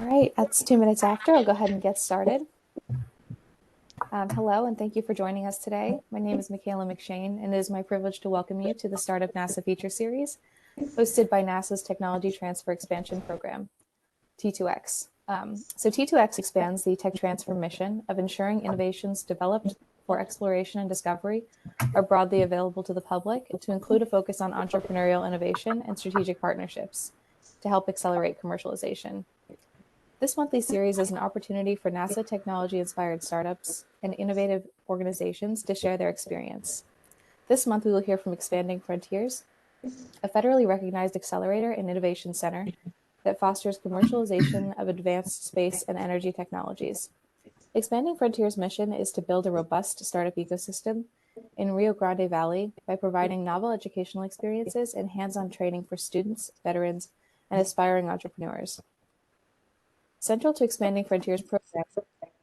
All right, that's 2 minutes after. I'll go ahead and get started. Hello, and thank you for joining us today. My name is Michaela McShane, and it is my privilege to welcome you to the Startup NASA Feature Series, hosted by NASA's Technology Transfer Expansion Program, T2X. So T2X expands the tech transfer mission of ensuring innovations developed for exploration and discovery are broadly available to the public, to include a focus on entrepreneurial innovation and strategic partnerships to help accelerate commercialization. This monthly series is an opportunity for NASA technology-inspired startups and innovative organizations to share their experience. This month, we will hear from Expanding Frontiers, a federally recognized accelerator and innovation center that fosters commercialization of advanced space and energy technologies. Expanding Frontiers' mission is to build a robust startup ecosystem in Rio Grande Valley by providing novel educational experiences and hands-on training for students, veterans, and aspiring entrepreneurs. Central to Expanding Frontiers program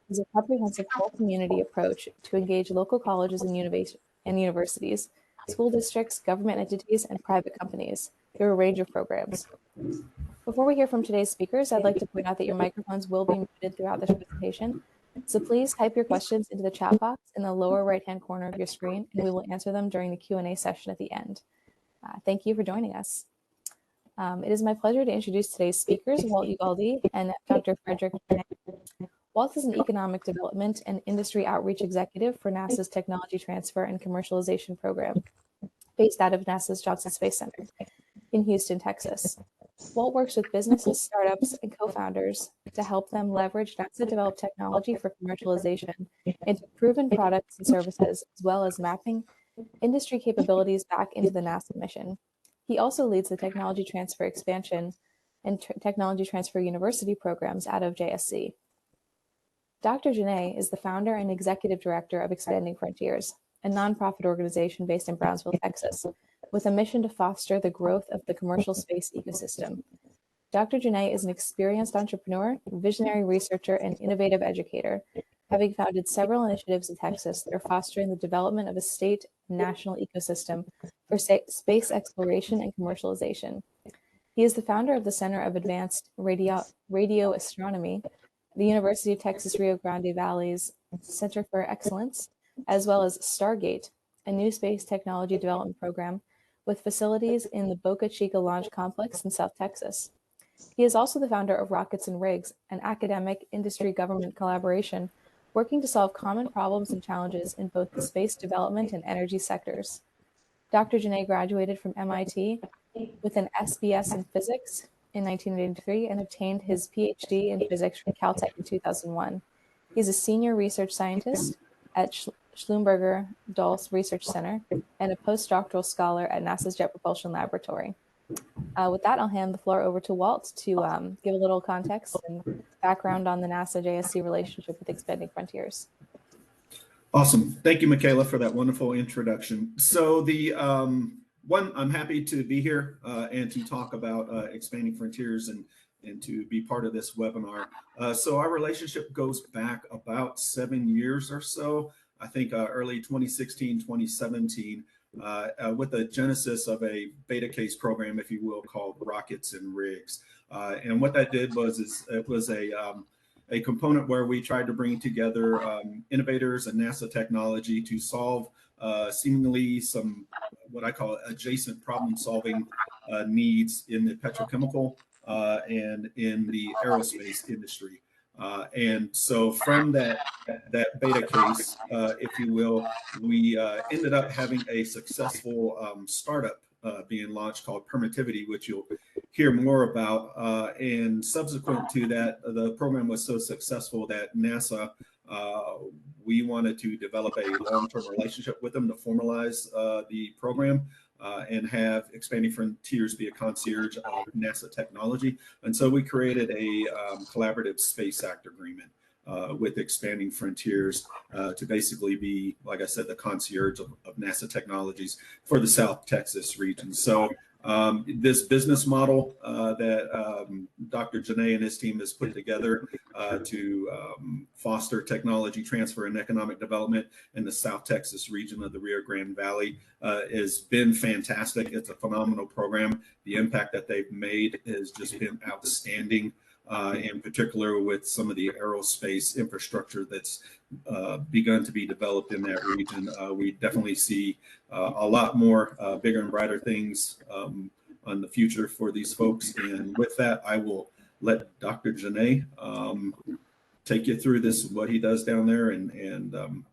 is a comprehensive whole-community approach to engage local colleges and universities, school districts, government entities, and private companies through a range of programs. Before we hear from today's speakers, I'd like to point out that your microphones will be muted throughout this presentation, so please type your questions into the chat box in the lower right-hand corner of your screen, and we will answer them during the Q&A session at the end. Thank you for joining us. It is my pleasure to introduce today's speakers, Walt Ugalde and Dr. Fredrick. Walt is an economic development and industry outreach executive for NASA's Technology Transfer and Commercialization Program, based out of NASA's Johnson Space Center in Houston, Texas. Walt works with businesses, startups, and co-founders to help them leverage NASA-developed technology for commercialization into proven products and services, as well as mapping industry capabilities back into the NASA mission. He also leads the Technology Transfer Expansion and Technology Transfer University programs out of JSC. Dr. Jenet is the founder and executive director of Expanding Frontiers, a nonprofit organization based in Brownsville, Texas, with a mission to foster the growth of the commercial space ecosystem. Dr. Jenet is an experienced entrepreneur, visionary researcher, and innovative educator, having founded several initiatives in Texas that are fostering the development of a state and national ecosystem for space exploration and commercialization. He is the founder of the Center of Advanced Radio Astronomy, the University of Texas Rio Grande Valley's Center for Excellence, as well as Stargate, a new space technology development program with facilities in the Boca Chica Launch Complex in South Texas. He is also the founder of Rockets and Rigs, an academic industry-government collaboration working to solve common problems and challenges in both the space development and energy sectors. Dr. Jenet graduated from MIT with an SBS in physics in 1983 and obtained his PhD in physics from Caltech in 2001. He's a senior research scientist at Schlumberger Dulles Research Center and a postdoctoral scholar at NASA's Jet Propulsion Laboratory. With that, I'll hand the floor over to Walt to give a little context and background on the NASA-JSC relationship with Expanding Frontiers. Awesome. Thank you, Michaela, for that wonderful introduction. So I'm happy to be here and to talk about Expanding Frontiers and to be part of this webinar. So our relationship goes back about 7 years or so, I think early 2016, 2017, with the genesis of a beta case program, if you will, called Rockets and Rigs. And what that did was it was a component where we tried to bring together innovators and NASA technology to solve seemingly some what I call adjacent problem-solving needs in the petrochemical and in the aerospace industry. And so from that beta case, if you will, we ended up having a successful startup being launched called Permittivity, which you'll hear more about. And subsequent to that, the program was so successful that NASA, we wanted to develop a long-term relationship with them to formalize the program and have Expanding Frontiers be a concierge of NASA technology. And so we created a collaborative Space Act agreement with Expanding Frontiers to basically be, like I said, the concierge of NASA technologies for the South Texas region. So this business model that Dr. Jenet and his team has put together to foster technology transfer and economic development in the South Texas region of the Rio Grande Valley has been fantastic. It's a phenomenal program. The impact that they've made has just been outstanding. in particular with some of the aerospace infrastructure that's begun to be developed in that region. We definitely see a lot more bigger and brighter things on the future for these folks. And with that, I will let Dr. Jenet take you through this, what he does down there, and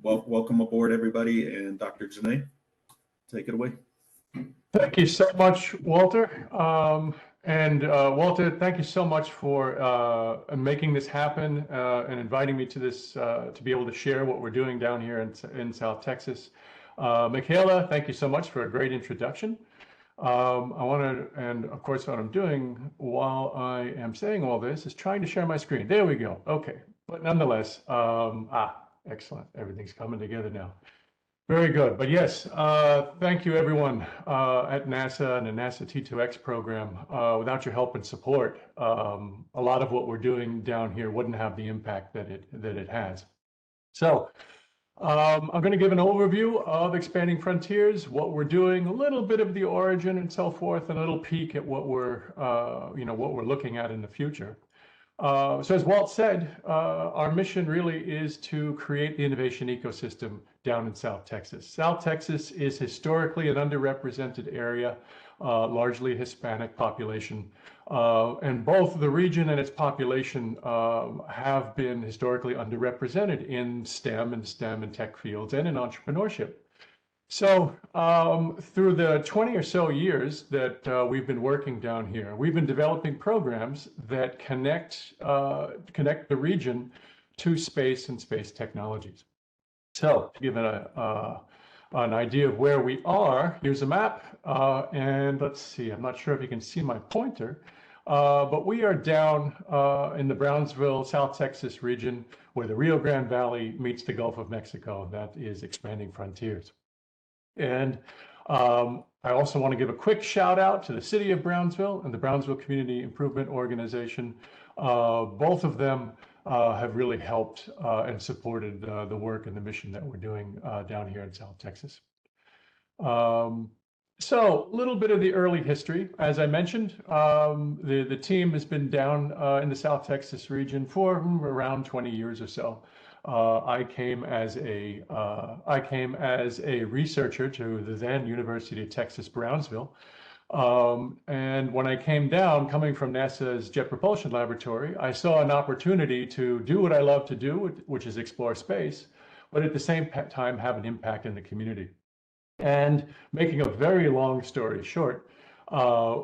welcome aboard, everybody. And Dr. Jenet, take it away. Thank you so much, Walter. Walter, thank you so much for making this happen and inviting me to this to be able to share what we're doing down here in South Texas. Michaela, thank you so much for a great introduction. I want to, and of course, what I'm doing while I am saying all this is trying to share my screen. There we go. Okay, but nonetheless, excellent. Everything's coming together now. Very good. But yes, thank you everyone at NASA and the NASA T2X program. Without your help and support, a lot of what we're doing down here wouldn't have the impact that it has. So I'm going to give an overview of Expanding Frontiers, what we're doing, a little bit of the origin and so forth, and a little peek at what we're what we're looking at in the future. So as Walt said, our mission really is to create the innovation ecosystem down in South Texas. South Texas is historically an underrepresented area, largely Hispanic population, and both the region and its population have been historically underrepresented in STEM and tech fields and in entrepreneurship. So through the 20 or so years that we've been working down here, we've been developing programs that connect the region to space and space technologies. So to give an idea of where we are, here's a map, and let's see, I'm not sure if you can see my pointer, but we are down in the Brownsville, South Texas region where the Rio Grande Valley meets the Gulf of Mexico. That is Expanding Frontiers. And I also want to give a quick shout out to the city of Brownsville and the Brownsville Community Improvement Organization. Both of them have really helped and supported the work and the mission that we're doing down here in South Texas. So a little bit of the early history. As I mentioned, the team has been down in the South Texas region for around 20 years or so. I came as a researcher to the then University of Texas Brownsville, and when I came down, coming from NASA's Jet Propulsion Laboratory, I saw an opportunity to do what I love to do, which is explore space, but at the same time have an impact in the community. And making a very long story short,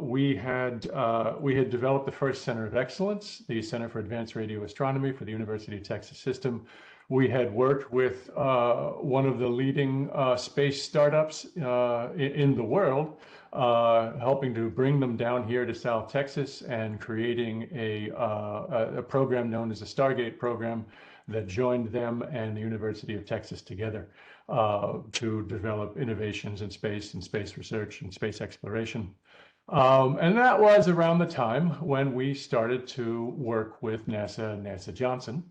we had developed the first Center of Excellence, the Center for Advanced Radio Astronomy for the University of Texas System. We had worked with one of the leading space startups in the world, helping to bring them down here to South Texas and creating a program known as the Stargate program that joined them and the University of Texas together to develop innovations in space and space research and space exploration. And that was around the time when we started to work with NASA and NASA Johnson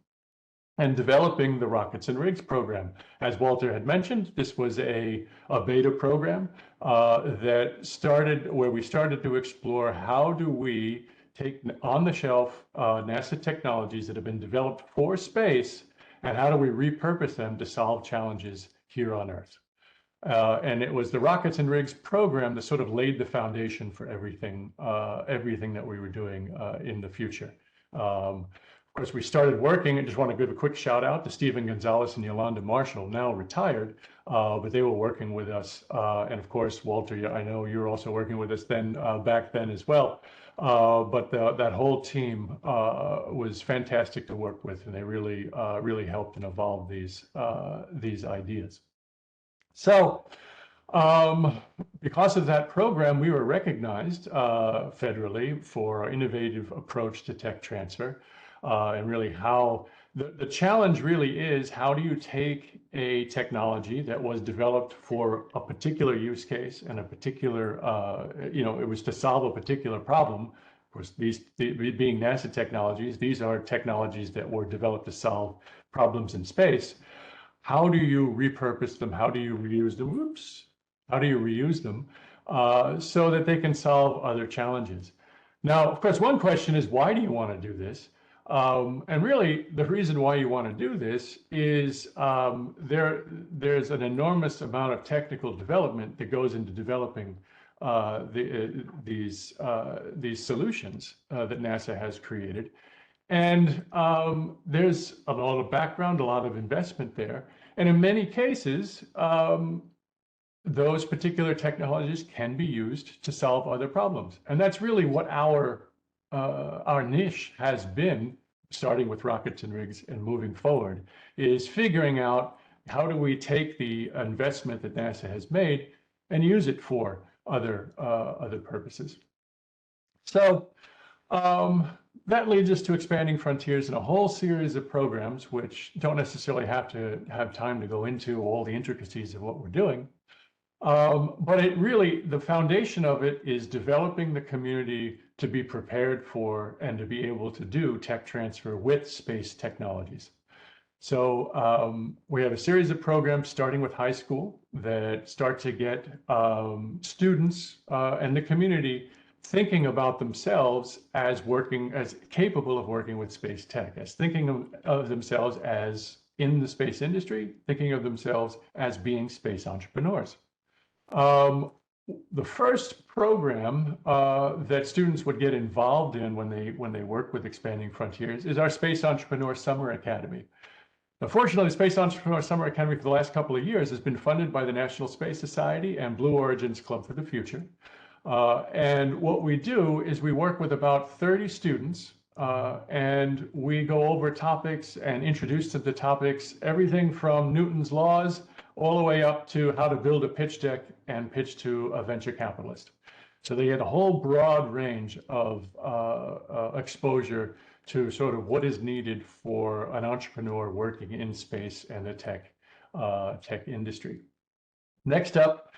and developing the Rockets and Rigs program. As Walter had mentioned, this was a beta program that started where we started to explore how do we take on-the-shelf NASA technologies that have been developed for space and how do we repurpose them to solve challenges here on Earth. And it was the Rockets and Rigs program that sort of laid the foundation for everything that we were doing in the future. Of course, we started working, I just want to give a quick shout out to Stephen Gonzalez and Yolanda Marshall, now retired, but they were working with us. And of course, Walter, I know you were also working with us then, back then as well. But that whole team was fantastic to work with, and they really helped and evolved these ideas. So because of that program, we were recognized federally for our innovative approach to tech transfer. And really how the challenge really is, how do you take a technology that was developed for a particular use case and a particular, it was to solve a particular problem. Of course, being NASA technologies, these are technologies that were developed to solve problems in space. How do you repurpose them? How do you reuse them? How do you reuse them so that they can solve other challenges? Now, of course, one question is, why do you want to do this? And really, the reason why you want to do this is there's an enormous amount of technical development that goes into developing these solutions that NASA has created. And there's a lot of background, a lot of investment there. And in many cases, those particular technologies can be used to solve other problems. And that's really what our niche has been, starting with rockets and rigs and moving forward, is figuring out how do we take the investment that NASA has made and use it for other purposes. So that leads us to Expanding Frontiers and a whole series of programs, which don't necessarily have to have time to go into all the intricacies of what we're doing. But it really, the foundation of it is developing the community to be prepared for and to be able to do tech transfer with space technologies. So we have a series of programs starting with high school that start to get students and the community thinking about themselves as capable of working with space tech, as thinking of themselves as in the space industry, thinking of themselves as being space entrepreneurs. The first program that students would get involved in when they work with Expanding Frontiers is our Space Entrepreneur Summer Academy. Now, fortunately, the Space Entrepreneur Summer Academy for the last couple of years has been funded by the National Space Society and Blue Origin's Club for the Future. And what we do is we work with about 30 students and we go over topics and introduce them to topics, everything from Newton's laws all the way up to how to build a pitch deck and pitch to a venture capitalist. So they get a whole broad range of exposure to sort of what is needed for an entrepreneur working in space and the tech industry. Next up,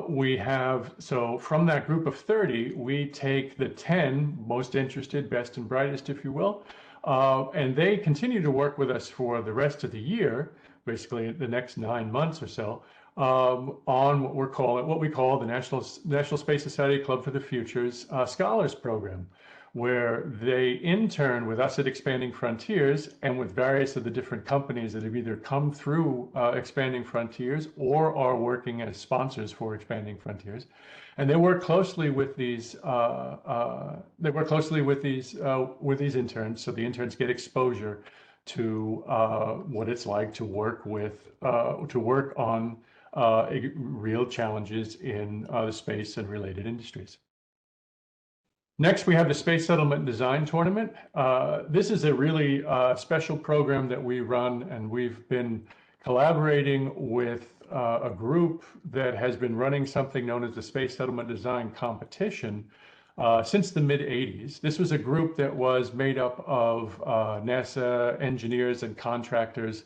we have, so from that group of 30, we take the 10 most interested, best and brightest, if you will, and they continue to work with us for the rest of the year, basically the next 9 months or so, on what we call the National Space Society Club for the Future's Scholars Program, where they intern with us at Expanding Frontiers and with various of the different companies that have either come through Expanding Frontiers or are working as sponsors for Expanding Frontiers, and they work closely with these. Interns, so the interns get exposure to what it's like to work on real challenges in the space and related industries. Next, we have the Space Settlement Design Tournament. This is a really special program that we run, and we've been collaborating with a group that has been running something known as the Space Settlement Design Competition since the mid-'80s. This was a group that was made up of NASA engineers and contractors,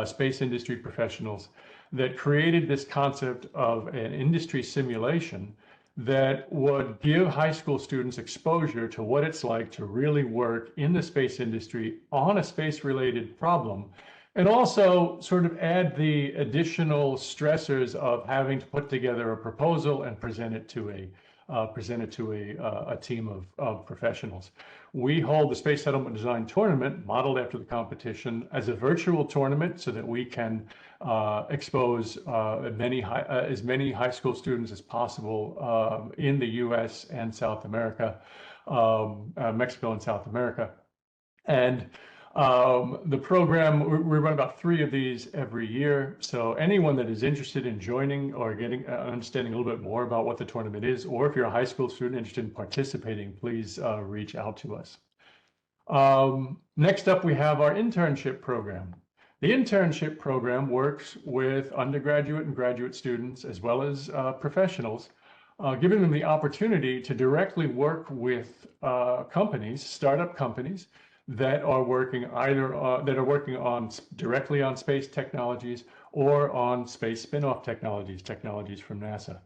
space industry professionals, that created this concept of an industry simulation that would give high school students exposure to what it's like to really work in the space industry on a space-related problem, and also sort of add the additional stressors of having to put together a proposal and present it to a team of professionals. We hold the Space Settlement Design Tournament, modeled after the competition, as a virtual tournament so that we can expose as many high school students as possible in the US and South America, Mexico and South America. And the program, we run about 3 of these every year. So anyone that is interested in joining or getting understanding a little bit more about what the tournament is, or if you're a high school student interested in participating, please reach out to us. Next up, we have our internship program. The internship program works with undergraduate and graduate students, as well as professionals, giving them the opportunity to directly work with companies, startup companies, that are working directly on space technologies or on space spin-off technologies from NASA.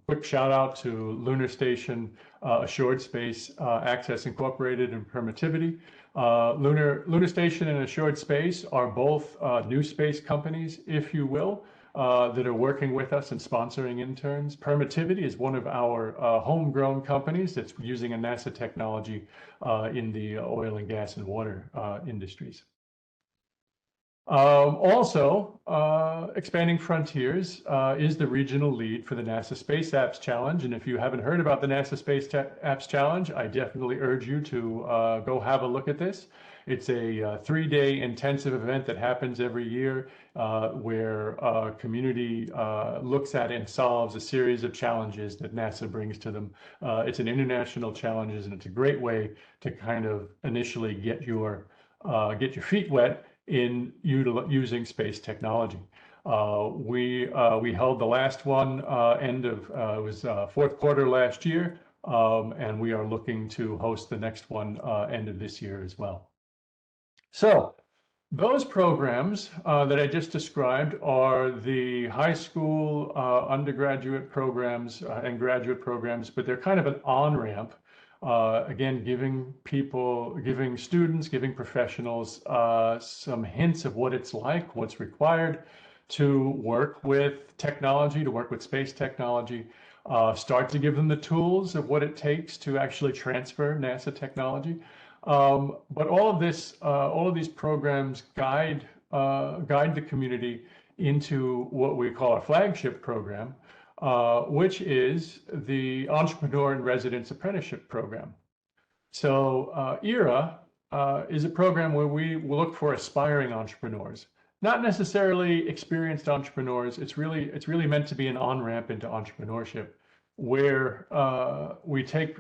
Quick shout out to Lunar Station, Assured Space Access Incorporated, and Permittivity. Lunar Station and Assured Space are both new space companies, if you will, that are working with us and sponsoring interns. Permittivity is one of our homegrown companies that's using a NASA technology in the oil and gas and water industries. Also, Expanding Frontiers is the regional lead for the NASA Space Apps Challenge. And if you haven't heard about the NASA Space Apps Challenge, I definitely urge you to go have a look at this. It's a 3-day intensive event that happens every year where a community looks at and solves a series of challenges that NASA brings to them. It's an international challenge, and it's a great way to kind of initially get your feet wet in using space technology. We held the last one it was fourth quarter last year, and we are looking to host the next one end of this year as well. So those programs that I just described are the high school undergraduate programs and graduate programs, but they're kind of an on-ramp. Again, giving students, giving professionals some hints of what it's like, what's required to work with technology, to work with space technology, start to give them the tools of what it takes to actually transfer NASA technology. But all of these programs guide the community into what we call our flagship program, which is the Entrepreneur in Residence Apprenticeship Program. So ERA is a program where we look for aspiring entrepreneurs, not necessarily experienced entrepreneurs. It's really meant to be an on-ramp into entrepreneurship, where we take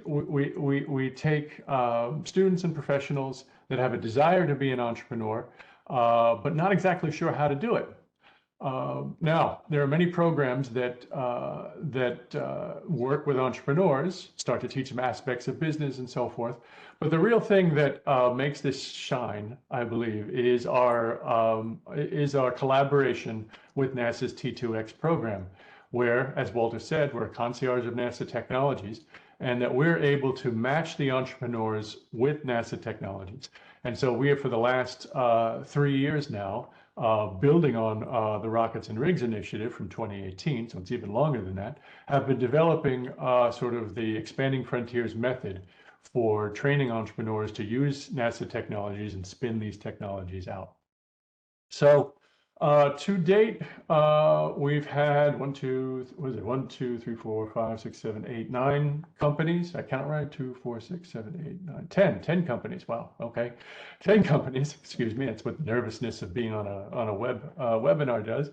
students and professionals that have a desire to be an entrepreneur, but not exactly sure how to do it. Now, there are many programs that work with entrepreneurs, start to teach them aspects of business and so forth. But the real thing that makes this shine, I believe, is our collaboration with NASA's T2X program, where, as Walter said, we're a concierge of NASA technologies, and that we're able to match the entrepreneurs with NASA technologies. And so we have, for the last 3 years now, building on the Rockets and Rigs initiative from 2018, so it's even longer than that, have been developing sort of the Expanding Frontiers method for training entrepreneurs to use NASA technologies and spin these technologies out. So to date, we've had 1, 2, 3, 4, 5, 6, 7, 8, 9 companies. I count right, 2, 4, 6, 7, 8, 9, 10 companies. Wow, okay. 10 companies, excuse me. That's what the nervousness of being on a webinar does.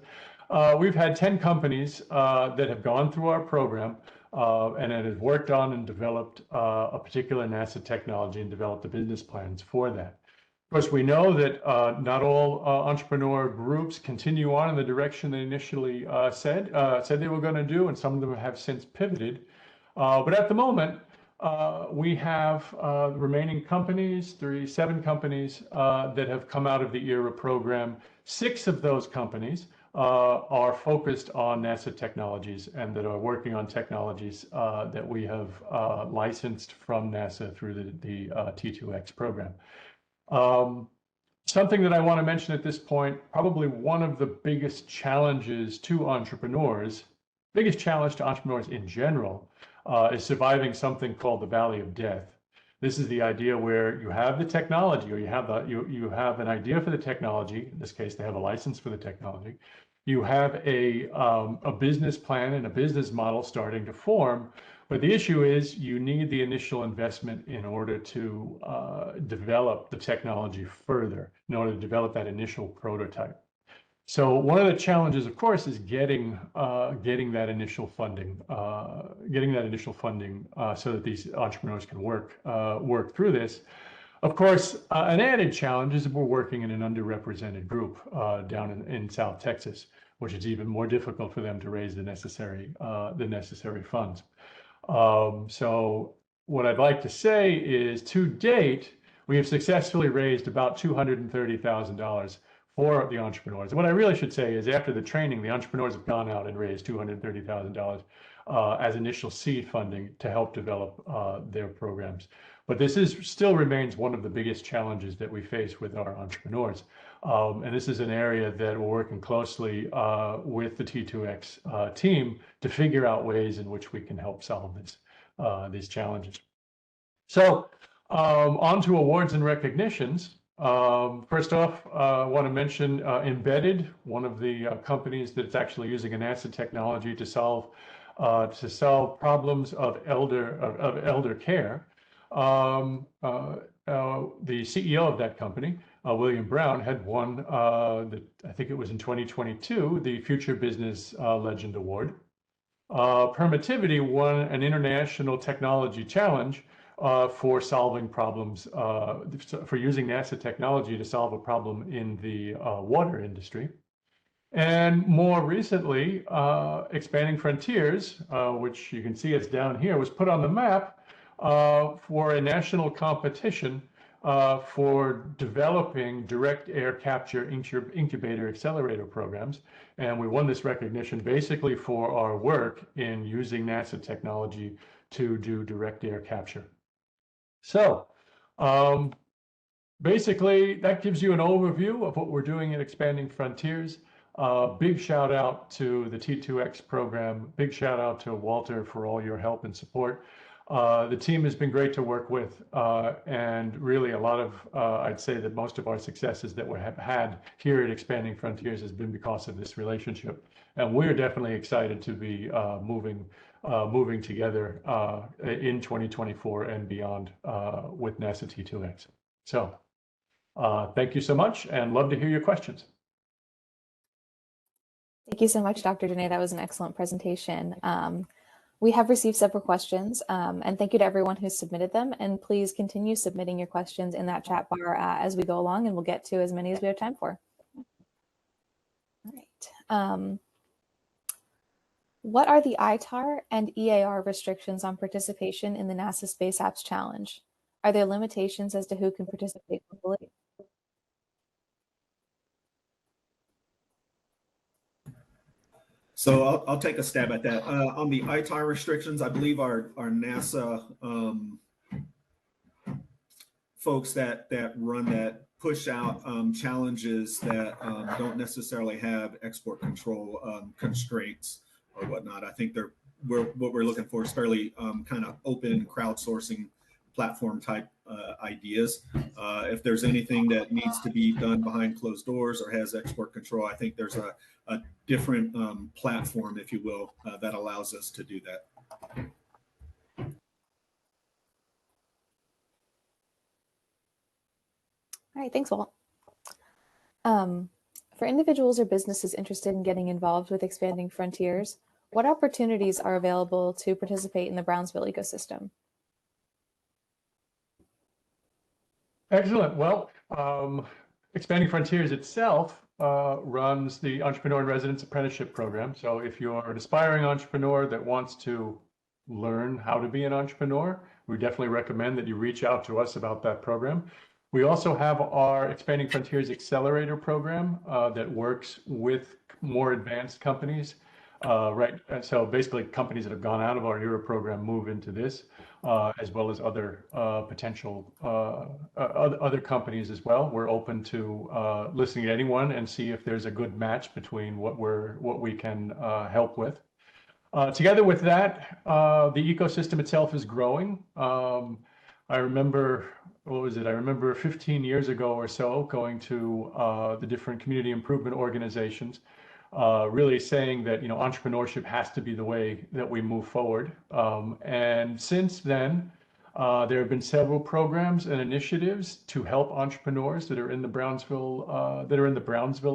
We've had 10 companies that have gone through our program and that have worked on and developed a particular NASA technology and developed the business plans for that. Of course, we know that not all entrepreneur groups continue on in the direction they initially said they were going to do, and some of them have since pivoted. But at the moment, we have remaining companies, 7 companies that have come out of the ERA program. 6 of those companies are focused on NASA technologies and that are working on technologies that we have licensed from NASA through the T2X program. Something that I want to mention at this point, probably one of the biggest challenges to entrepreneurs, biggest challenge to entrepreneurs in general, is surviving something called the Valley of Death. This is the idea where you have the technology, or you have an idea for the technology. In this case, they have a license for the technology. You have a business plan and a business model starting to form. But the issue is you need the initial investment in order to develop the technology further, in order to develop that initial prototype. So one of the challenges, of course, is getting that initial funding, so that these entrepreneurs can work through this. Of course, an added challenge is that we're working in an underrepresented group down in South Texas, which is even more difficult for them to raise the necessary funds. So what I'd like to say is, to date, we have successfully raised about $230,000 for the entrepreneurs. And what I really should say is, after the training, the entrepreneurs have gone out and raised $230,000 as initial seed funding to help develop their programs. But this still remains one of the biggest challenges that we face with our entrepreneurs. And this is an area that we're working closely with the T2X team to figure out ways in which we can help solve these challenges. So on to awards and recognitions. First off, I want to mention Embedded, one of the companies that's actually using a NASA technology to solve problems of elder care. The CEO of that company, William Brown, had won, I think it was in 2022, the Future Business Legend Award. Permittivity won an international technology challenge for solving problems, for using NASA technology to solve a problem in the water industry. And more recently, Expanding Frontiers, which you can see it's down here, was put on the map for a national competition for developing direct air capture incubator accelerator programs. And we won this recognition basically for our work in using NASA technology to do direct air capture. So basically, that gives you an overview of what we're doing at Expanding Frontiers. Big shout out to the T2X program. Big shout out to Walter for all your help and support. The team has been great to work with, and really a lot of, I'd say that most of our successes that we have had here at Expanding Frontiers has been because of this relationship. And we're definitely excited to be moving together in 2024 and beyond with NASA T2X. So thank you so much, and love to hear your questions. Thank you so much, Dr. Jenet. That was an excellent presentation. We have received several questions, and thank you to everyone who submitted them. And please continue submitting your questions in that chat bar as we go along, and we'll get to as many as we have time for. All right. What are the ITAR and EAR restrictions on participation in the NASA Space Apps Challenge? Are there limitations as to who can participate globally? So I'll take a stab at that. On the ITAR restrictions, I believe our NASA folks that run that push out challenges that don't necessarily have export control constraints or whatnot. I think what we're looking for is fairly kind of open crowdsourcing platform type ideas. If there's anything that needs to be done behind closed doors or has export control, I think there's a different platform, if you will, that allows us to do that. All right, thanks, Walt. For individuals or businesses interested in getting involved with Expanding Frontiers, what opportunities are available to participate in the Brownsville ecosystem? Excellent. Well, Expanding Frontiers itself runs the Entrepreneur in Residence Apprenticeship Program. So if you're an aspiring entrepreneur that wants to learn how to be an entrepreneur, we definitely recommend that you reach out to us about that program. We also have our Expanding Frontiers Accelerator Program that works with more advanced companies. Right. So basically companies that have gone out of our ERA program move into this, as well as other potential other companies as well. We're open to listening to anyone and see if there's a good match between what we can help with. Together with that, the ecosystem itself is growing. I remember, what was it? I remember 15 years ago or so going to the different community improvement organizations, really saying that, you know, entrepreneurship has to be the way that we move forward. And since then, there have been several programs and initiatives to help entrepreneurs that are in the Brownsville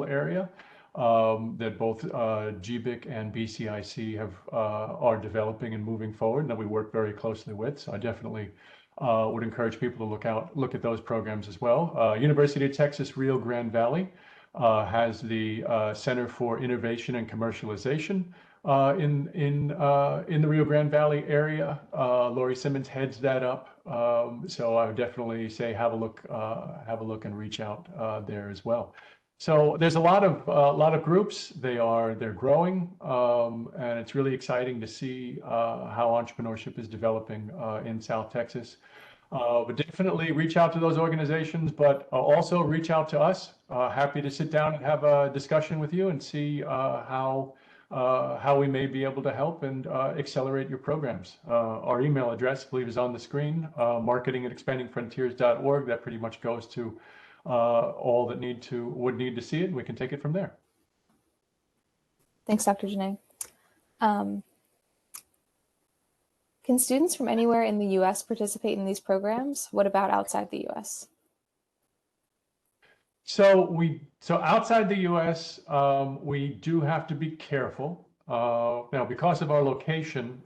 area, that both GBIC and BCIC are developing and moving forward, and that we work very closely with. So I definitely would encourage people to look at those programs as well. University of Texas Rio Grande Valley has the Center for Innovation and Commercialization in the Rio Grande Valley area. Lori Simmons heads that up. So I would definitely say have a look and reach out there as well. So there's a lot of groups. They're growing, and it's really exciting to see how entrepreneurship is developing in South Texas. But definitely reach out to those organizations, but also reach out to us. Happy to sit down and have a discussion with you and see how we may be able to help and accelerate your programs. Our email address, I believe, is on the screen, marketing@expandingfrontiers.org. That pretty much goes to all that would need to see it, and we can take it from there. Thanks, Dr. Jenet. Can students from anywhere in the U.S. participate in these programs? What about outside the U.S.? So outside the U.S., we do have to be careful. Now, because of our location,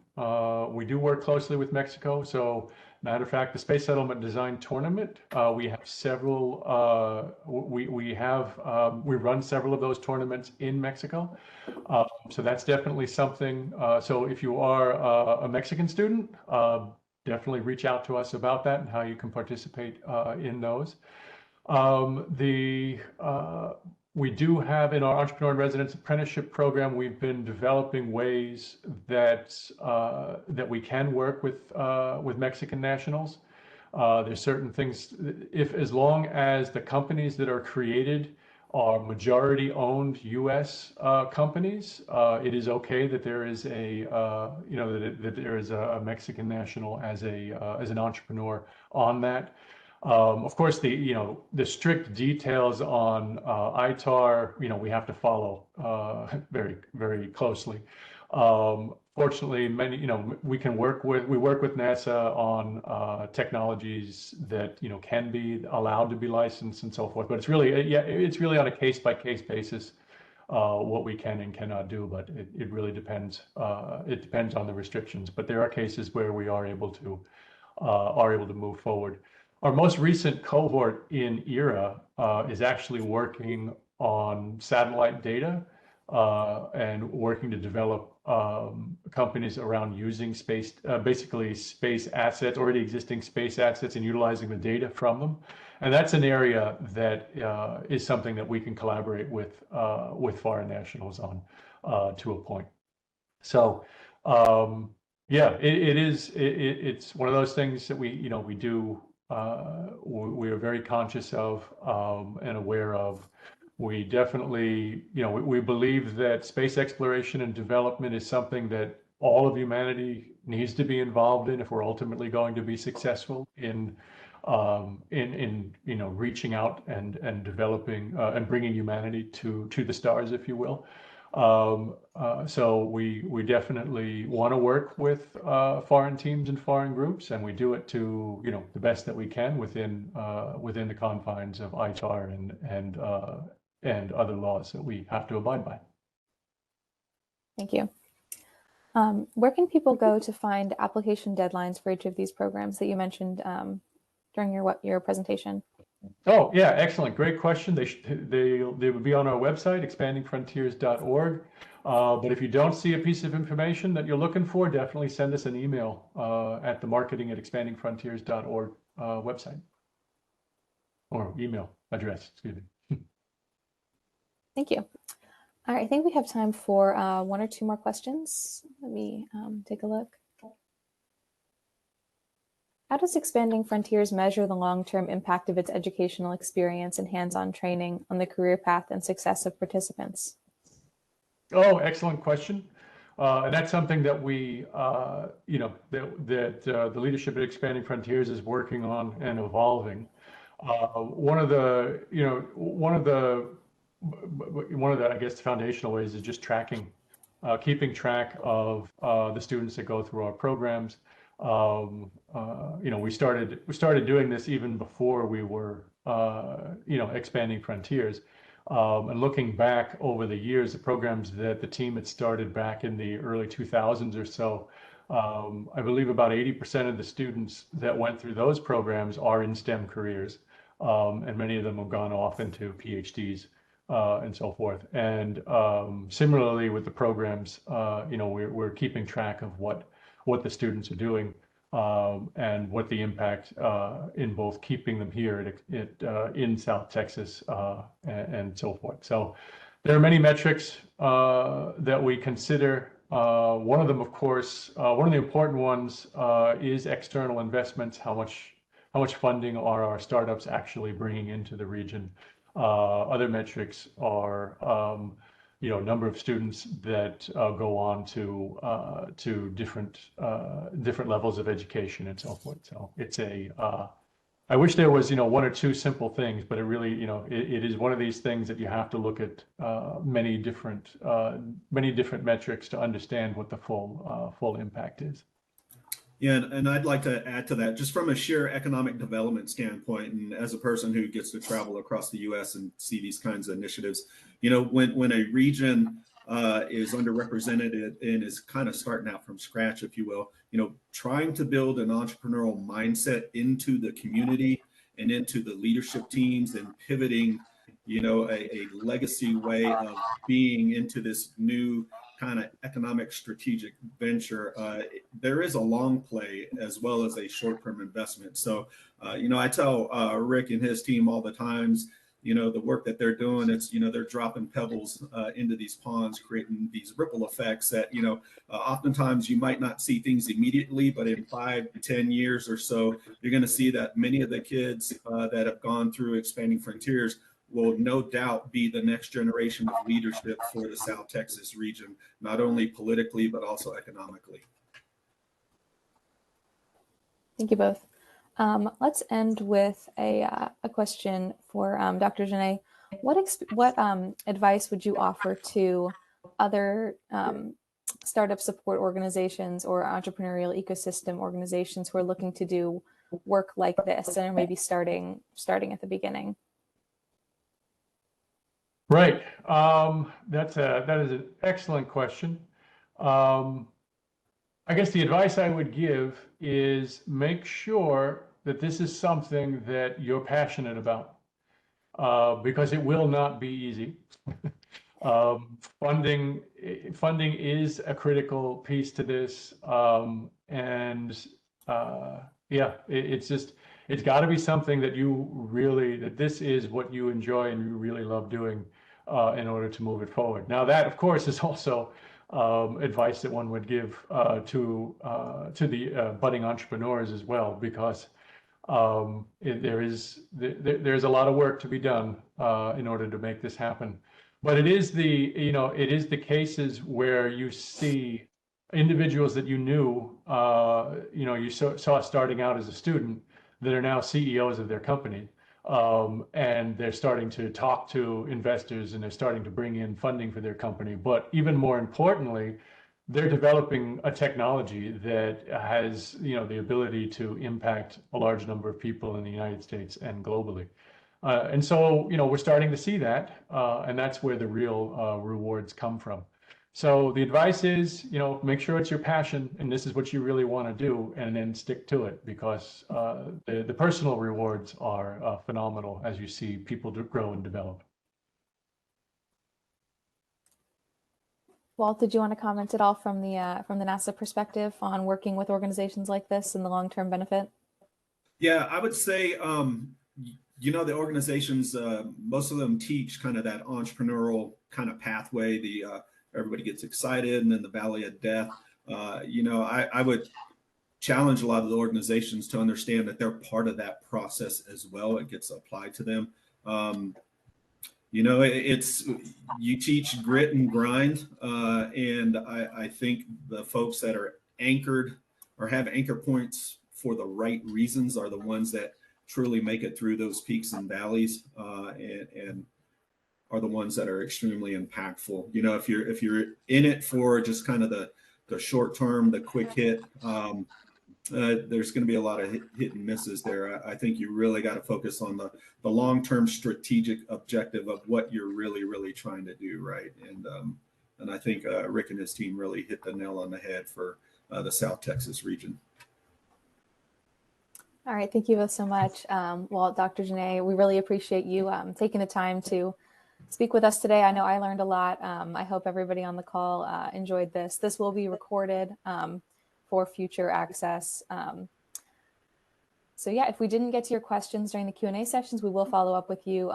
we do work closely with Mexico. So, matter of fact, the Space Settlement Design Tournament, we have several. We run several of those tournaments in Mexico. So that's definitely something. So if you are a Mexican student, definitely reach out to us about that and how you can participate in those. We do have in our Entrepreneur in Residence Apprenticeship program, we've been developing ways that we can work with Mexican nationals. There's certain things, as long as the companies that are created are majority owned U.S. companies, it is okay that there is that there is a Mexican national as an entrepreneur on that. Of course, the strict details on ITAR, we have to follow very, very closely. Fortunately, we work with NASA on technologies that can be allowed to be licensed and so forth. But it's really on a case-by-case basis what we can and cannot do. But it really depends. It depends on the restrictions. But there are cases where we are able to move forward. Our most recent cohort in ERA is actually working on satellite data and working to develop companies around using basically space assets, already existing space assets, and utilizing the data from them. And that's an area that is something that we can collaborate with foreign nationals on to a point. So yeah, it's one of those things that we do. We are very conscious of and aware of. We definitely, we believe that space exploration and development is something that all of humanity needs to be involved in if we're ultimately going to be successful in reaching out and developing and bringing humanity to the stars, if you will. So we definitely want to work with foreign teams and foreign groups, and we do it to the best that we can within the confines of ITAR and other laws that we have to abide by. Thank you. Where can people go to find application deadlines for each of these programs that you mentioned during your presentation? Oh, yeah, excellent. Great question. They would be on our website, expandingfrontiers.org. But if you don't see a piece of information that you're looking for, definitely send us an email at the marketing@expandingfrontiers.org website or email address, excuse me. Thank you. All right, I think we have time for one or two more questions. Let me take a look. How does Expanding Frontiers measure the long-term impact of its educational experience and hands-on training on the career path and success of participants? Oh, excellent question. And that's something that we, the leadership at Expanding Frontiers is working on and evolving. One of the, I guess, foundational ways is just tracking, keeping track of the students that go through our programs. We started doing this even before we were, Expanding Frontiers. And looking back over the years, the programs that the team had started back in the early 2000s or so, I believe about 80% of the students that went through those programs are in STEM careers, and many of them have gone off into PhDs and so forth. And similarly with the programs, we're keeping track of what the students are doing and what the impact in both keeping them here in South Texas and so forth. So there are many metrics that we consider. One of them, of course, one of the important ones is external investments. How much how much funding are our startups actually bringing into the region. Other metrics are, number of students that go on to different levels of education and so forth. So it's I wish there was, one or two simple things, but it really, it is one of these things that you have to look at many different metrics to understand what the full impact is. Yeah, and I'd like to add to that, just from a sheer economic development standpoint, and as a person who gets to travel across the U.S. and see these kinds of initiatives, when a region is underrepresented and is kind of starting out from scratch, if you will, trying to build an entrepreneurial mindset into the community and into the leadership teams and pivoting, a legacy way of being into this new kind of economic strategic venture, there is a long play as well as a short-term investment. So, I tell Rick and his team all the times, the work that they're doing, it's, they're dropping pebbles into these ponds, creating these ripple effects that, oftentimes you might not see things immediately, but in 5 to 10 years or so, you're going to see that many of the kids that have gone through Expanding Frontiers will no doubt be the next generation of leadership for the South Texas region, not only politically, but also economically. Thank you both. Let's end with a question for Dr. Jenet. What advice would you offer to other startup support organizations or entrepreneurial ecosystem organizations who are looking to do work like this and are maybe starting at the beginning? Right. That is an excellent question. I guess the advice I would give is make sure that this is something that you're passionate about, because it will not be easy. Funding is a critical piece to this, it's got to be something that this is what you enjoy and you really love doing in order to move it forward. Now that, of course, is also advice that one would give to the budding entrepreneurs as well, because there's a lot of work to be done in order to make this happen. But it is the cases where you see individuals that you knew, you saw starting out as a student, that are now CEOs of their company, and they're starting to talk to investors and they're starting to bring in funding for their company. But even more importantly, they're developing a technology that has, the ability to impact a large number of people in the United States and globally. And so, we're starting to see that, and that's where the real rewards come from. So the advice is, make sure it's your passion and this is what you really want to do, and then stick to it, because the personal rewards are phenomenal as you see people grow and develop. Walt, did you want to comment at all from the NASA perspective on working with organizations like this and the long-term benefit? Yeah, I would say, the organizations, most of them teach kind of that entrepreneurial kind of pathway, everybody gets excited, and then the valley of death. I would challenge a lot of the organizations to understand that they're part of that process as well. It gets applied to them. You teach grit and grind, and I think the folks that are anchored or have anchor points for the right reasons are the ones that truly make it through those peaks and valleys, and are the ones that are extremely impactful. If you're in it for just kind of the short term, the quick hit, there's going to be a lot of hit and misses there. I think you really got to focus on the long-term strategic objective of what you're really, really trying to do, right? And I think Rick and his team really hit the nail on the head for the South Texas region. All right, thank you both so much. Walt, Dr. Jenet, we really appreciate you taking the time to speak with us today. I know I learned a lot. I hope everybody on the call enjoyed this. This will be recorded for future access. So yeah, if we didn't get to your questions during the Q&A sessions, we will follow up with you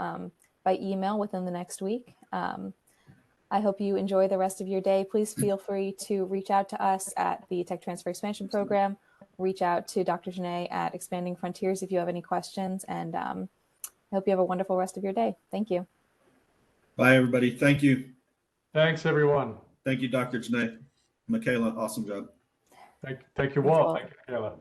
by email within the next week. I hope you enjoy the rest of your day. Please feel free to reach out to us at the Tech Transfer Expansion Program reach out to Dr. Jenet at Expanding Frontiers if you have any questions. And I hope you have a wonderful rest of your day. Thank you. Bye, everybody. Thank you. Thanks, everyone. Thank you, Dr. Jenet. Michaela, awesome job. Thank you, Thanks, Walt. Walt. Thank you, Michaela.